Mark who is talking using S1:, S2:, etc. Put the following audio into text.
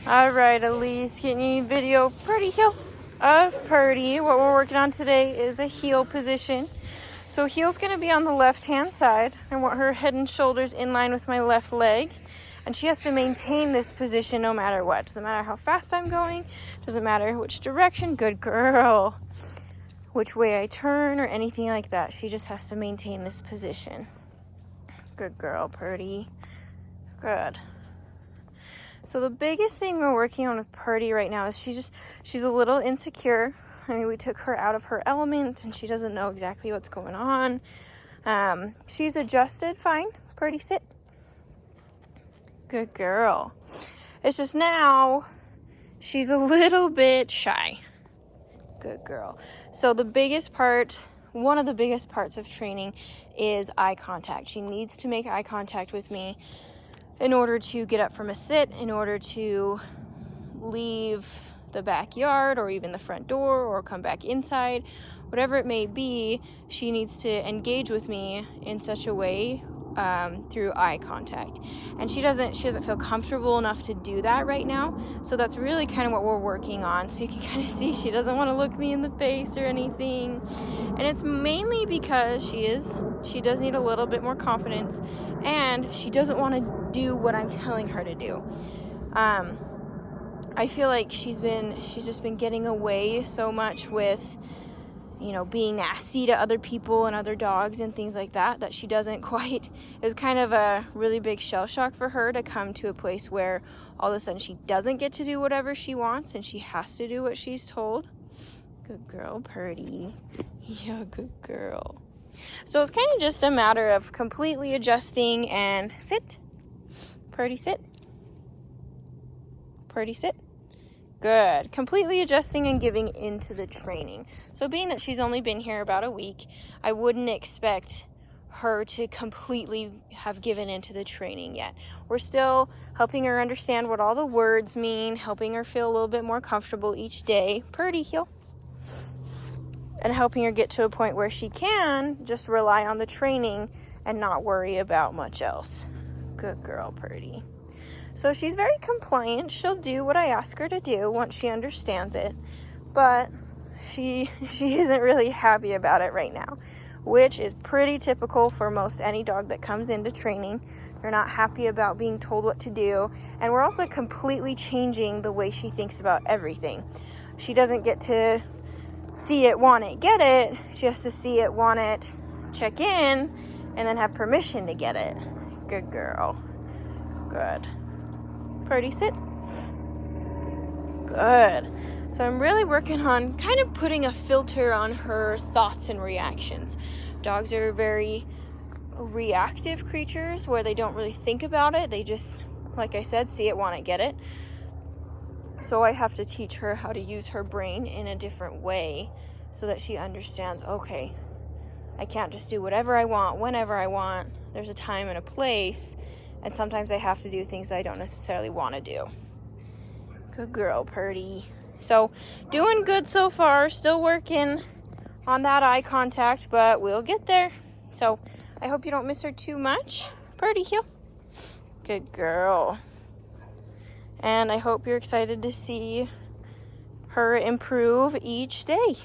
S1: Alright, Elise, getting you a video Purdy heel of Purdy. What we're working on today is a heel position. So heel's going to be on the left-hand side. I want her head and shoulders in line with my left leg. And she has to maintain this position no matter what. Doesn't matter how fast I'm going. Doesn't matter which direction. Good girl. Which way I turn or anything like that. She just has to maintain this position. Good girl, Purdy. Good. So the biggest thing we're working on with Purdy right now is she's a little insecure. I mean, we took her out of her element and she doesn't know exactly what's going on. She's adjusted fine. Purdy, sit. Good girl. It's just now she's a little bit shy. Good girl. So the biggest part, one of the biggest parts of training is eye contact. She needs to make eye contact with me in order to get up from a sit, in order to leave the backyard or even the front door or come back inside, whatever it may be, she needs to engage with me in such a way through eye contact. And she doesn't feel comfortable enough to do that right now. So that's really kind of what we're working on. So you can kind of see she doesn't want to look me in the face or anything. And it's mainly because she does need a little bit more confidence and she doesn't want to do what I'm telling her to do. I feel like she's just been getting away so much with, being nasty to other people and other dogs and things like that, that she doesn't quite, it was kind of a really big shell shock for her to come to a place where all of a sudden she doesn't get to do whatever she wants and she has to do what she's told. Good girl, Purdy. Yeah, good girl. So it's kind of just a matter of completely adjusting and sit. Purdy, sit. Purdy, sit. Good. Completely adjusting and giving into the training. So being that she's only been here about a week, I wouldn't expect her to completely have given into the training yet. We're still helping her understand what all the words mean, helping her feel a little bit more comfortable each day. Purdy, heel. And helping her get to a point where she can just rely on the training and not worry about much else. Good girl, Purdy. So she's very compliant. She'll do what I ask her to do once she understands it. But she isn't really happy about it right now, which is pretty typical for most any dog that comes into training. They're not happy about being told what to do. And we're also completely changing the way she thinks about everything. She doesn't get to see it, want it, get it. She has to see it, want it, check in, and then have permission to get it. Good girl. Good. Purdy, sit. Good. So I'm really working on kind of putting a filter on her thoughts and reactions. Dogs are very reactive creatures where they don't really think about it. They just, like I said, see it, want it, get it. So I have to teach her how to use her brain in a different way so that she understands, okay, I can't just do whatever I want, whenever I want. There's a time and a place. And sometimes I have to do things that I don't necessarily want to do. Good girl, Purdy. So, doing good so far. Still working on that eye contact, but we'll get there. So, I hope you don't miss her too much. Purdy, heel. Good girl. And I hope you're excited to see her improve each day.